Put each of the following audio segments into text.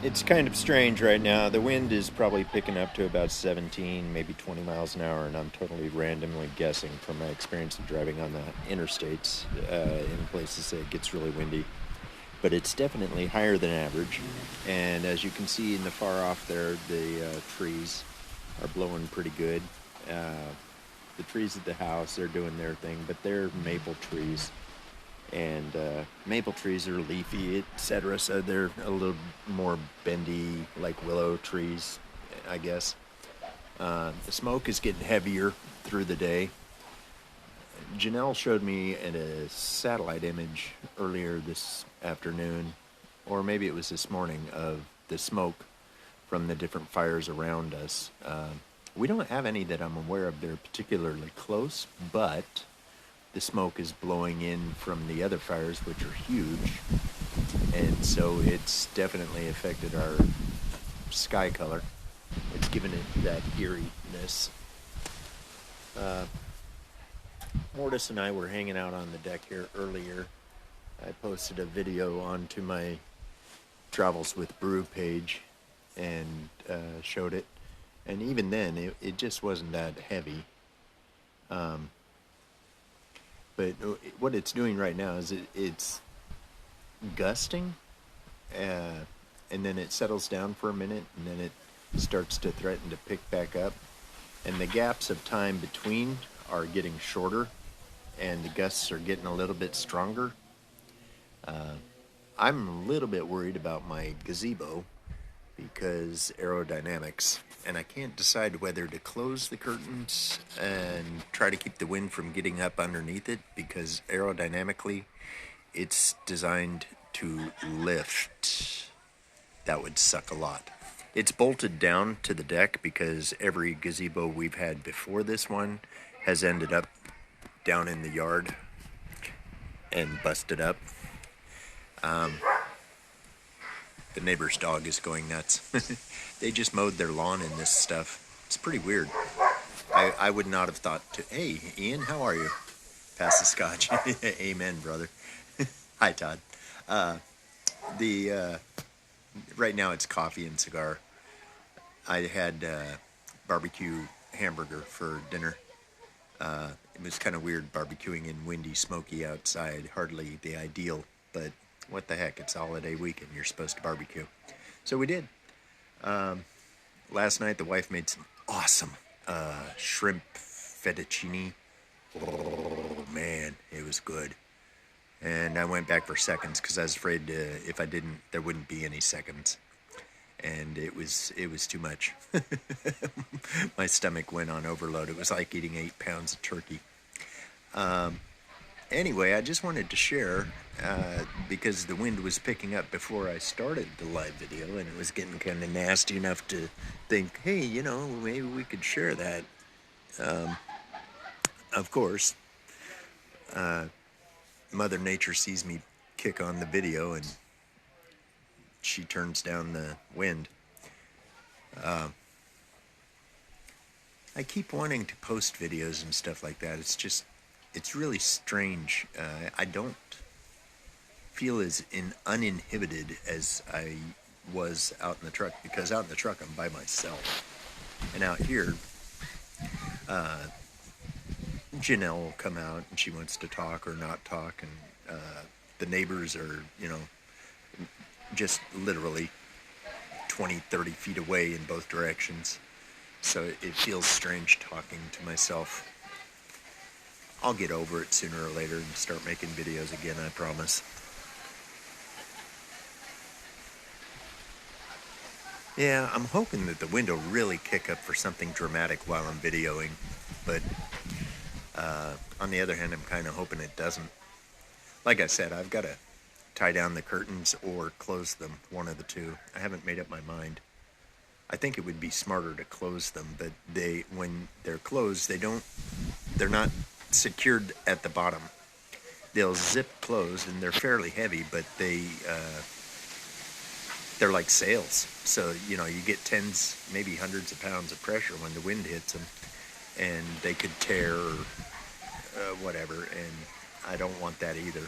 It's kind of strange right now. The wind is probably picking up to about 17, maybe 20 miles an hour, and I'm totally randomly guessing from my experience of driving on the interstates in places that it gets really windy. But it's definitely higher than average. And as you can see in the far off there, the trees are blowing pretty good. Uh, the trees at the house, they're doing their thing, but they're maple trees, and maple trees are leafy, etc. So they're a little more bendy, like willow trees, I guess. The smoke is getting heavier through the day. Janelle showed me in a satellite image earlier this afternoon, or maybe it was this morning, of the smoke from the different fires around us. We don't have any that I'm aware of that are particularly close, but the smoke is blowing in from the other fires, which are huge, and so it's definitely affected our sky color. It's given it that eeriness. Uh, Mortis and I were hanging out on the deck here earlier. I posted a video onto my Travels with Brew page and showed it. And even then, it just wasn't that heavy. Um, but what it's doing right now is it's gusting, uh, and then it settles down for a minute, and then it starts to threaten to pick back up. And the gaps of time between are getting shorter, and the gusts are getting a little bit stronger. Uh, I'm a little bit worried about my gazebo because aerodynamics, and I can't decide whether to close the curtains and try to keep the wind from getting up underneath it, because aerodynamically it's designed to lift. That would suck a lot. It's bolted down to the deck because every gazebo we've had before this one has ended up down in the yard and busted up. The neighbor's dog is going nuts. They just mowed their lawn in this stuff. It's pretty weird. I would not have thought to, hey, Ian, how are you? Pass the scotch. Amen, brother. Hi, Todd. Uh, the Right now it's coffee and cigar. I had barbecue hamburger for dinner. It was kind of weird barbecuing in windy, smoky outside. Hardly the ideal, but what the heck? It's holiday weekend. You're supposed to barbecue. So we did. Last night the wife made some awesome shrimp fettuccine. Oh man, it was good. And I went back for seconds because I was afraid if I didn't, there wouldn't be any seconds. And it was too much. My stomach went on overload. It was like eating 8 pounds of turkey. Anyway, I just wanted to share because the wind was picking up before I started the live video, and it was getting kind of nasty enough to think, hey, maybe we could share that. Of course, Mother Nature sees me kick on the video, and she turns down the wind. I keep wanting to post videos and stuff like that. It's really strange. I don't feel as uninhibited as I was out in the truck, because out in the truck I'm by myself. And out here, Janelle will come out and she wants to talk or not talk, and the neighbors are, just literally 20, 30 feet away in both directions. So it feels strange talking to myself. I'll get over it sooner or later and start making videos again, I promise. Yeah, I'm hoping that the wind will really kick up for something dramatic while I'm videoing, but on the other hand, I'm kind of hoping it doesn't. Like I said, I've got to tie down the curtains or close them, one of the two. I haven't made up my mind. I think it would be smarter to close them, but when they're closed, they're not secured at the bottom. They'll zip closed, and they're fairly heavy, but they're like sails. So, you get tens, maybe hundreds of pounds of pressure when the wind hits them, and they could tear or whatever, and I don't want that either.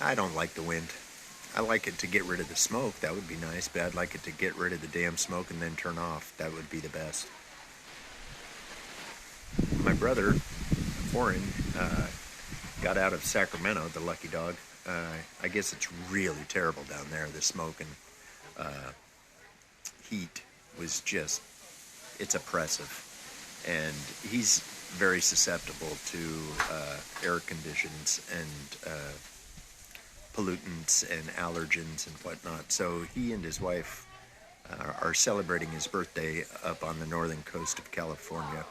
I don't like the wind. I like it to get rid of the smoke. That would be nice, but I'd like it to get rid of the damn smoke and then turn off. That would be the best. My brother, Warren, got out of Sacramento, the lucky dog. I guess it's really terrible down there. The smoke and heat was just, it's oppressive. And he's very susceptible to air conditions and pollutants and allergens and whatnot. So he and his wife are celebrating his birthday up on the northern coast of California.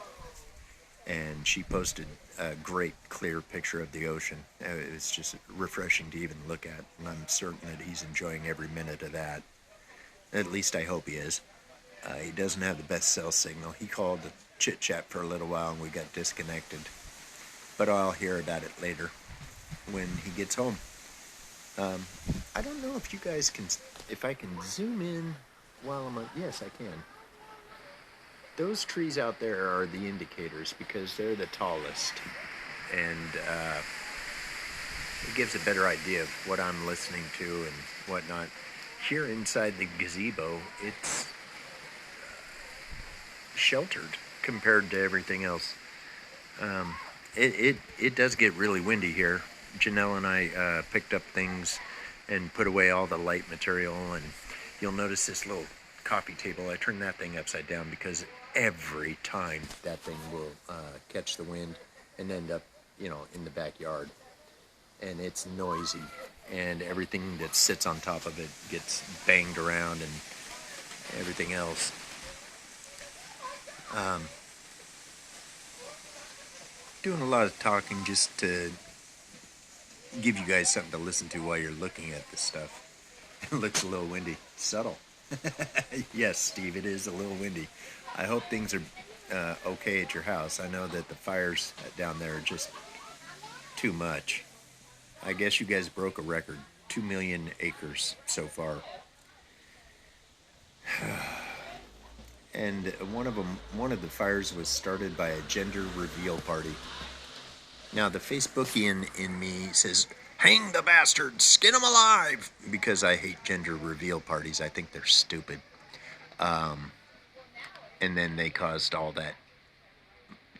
And she posted a great clear picture of the ocean. It's just refreshing to even look at, and I'm certain that he's enjoying every minute of that. At least I hope he is. He doesn't have the best cell signal. He called to chit chat for a little while and we got disconnected, but I'll hear about it later when he gets home. I don't know if you guys can, if I can zoom in while I'm on. Yes, I can. Those trees out there are the indicators because they're the tallest, and it gives a better idea of what I'm listening to and whatnot. Here inside the gazebo, it's sheltered compared to everything else. It does get really windy here. Janelle and I picked up things and put away all the light material, and you'll notice this little coffee table. I turned that thing upside down because every time that thing will catch the wind and end up, in the backyard, and it's noisy, and everything that sits on top of it gets banged around and everything else. Doing a lot of talking just to give you guys something to listen to while you're looking at this stuff. It looks a little windy. Subtle. Yes, Steve, it is a little windy. I hope things are okay at your house. I know that the fires down there are just too much. I guess you guys broke a record. 2 million acres so far. And one of the fires was started by a gender reveal party. Now, the Facebookian in me says, hang the bastards, skin them alive, because I hate gender reveal parties. I think they're stupid. And then they caused all that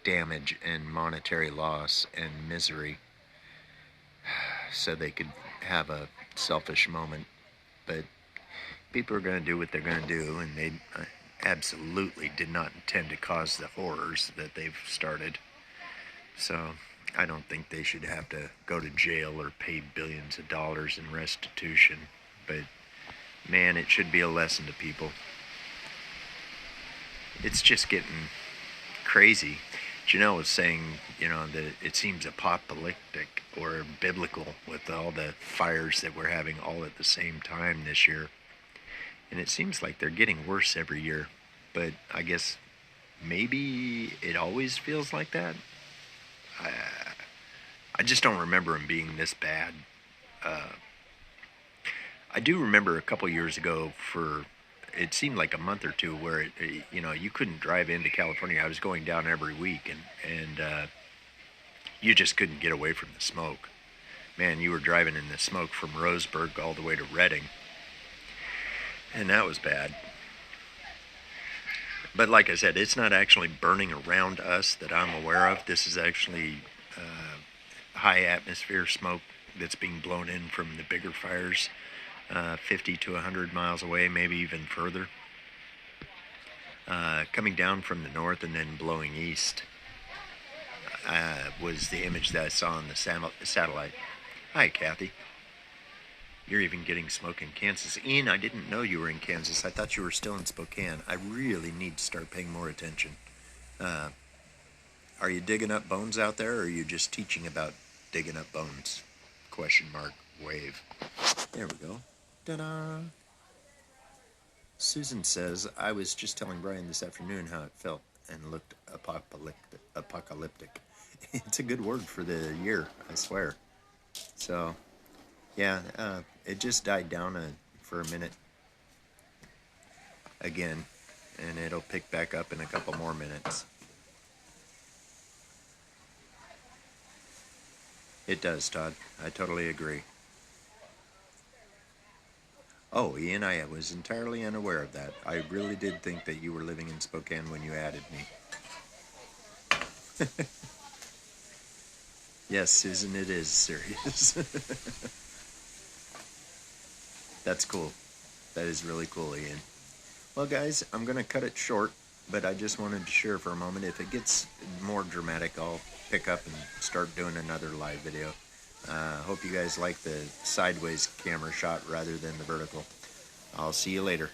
damage and monetary loss and misery so they could have a selfish moment. But people are going to do what they're going to do, and they absolutely did not intend to cause the horrors that they've started. So I don't think they should have to go to jail or pay billions of dollars in restitution. But man, it should be a lesson to people. It's just getting crazy. Janelle was saying, that it seems apocalyptic or biblical with all the fires that we're having all at the same time this year. And it seems like they're getting worse every year. But I guess maybe it always feels like that. I just don't remember them being this bad. I do remember a couple years ago it seemed like a month or two where you couldn't drive into California. I was going down every week, and you just couldn't get away from the smoke. Man, you were driving in the smoke from Roseburg all the way to Redding, and that was bad. But like I said, it's not actually burning around us that I'm aware of. This is actually high atmosphere smoke that's being blown in from the bigger fires. 50 to 100 miles away, maybe even further. Coming down from the north and then blowing east was the image that I saw on the satellite. Hi, Kathy. You're even getting smoke in Kansas. Ian, I didn't know you were in Kansas. I thought you were still in Spokane. I really need to start paying more attention. Are you digging up bones out there, or are you just teaching about digging up bones? Question mark, wave. There we go. Ta-da! Susan says, I was just telling Brian this afternoon how it felt and looked apocalyptic. It's a good word for the year, I swear. So, yeah, it just died down for a minute again, and it'll pick back up in a couple more minutes. It does, Todd. I totally agree. Oh, Ian, I was entirely unaware of that. I really did think that you were living in Spokane when you added me. Yes, Susan, it is serious. That's cool. That is really cool, Ian. Well, guys, I'm going to cut it short, but I just wanted to share for a moment. If it gets more dramatic, I'll pick up and start doing another live video. Hope you guys like the sideways camera shot rather than the vertical. I'll see you later.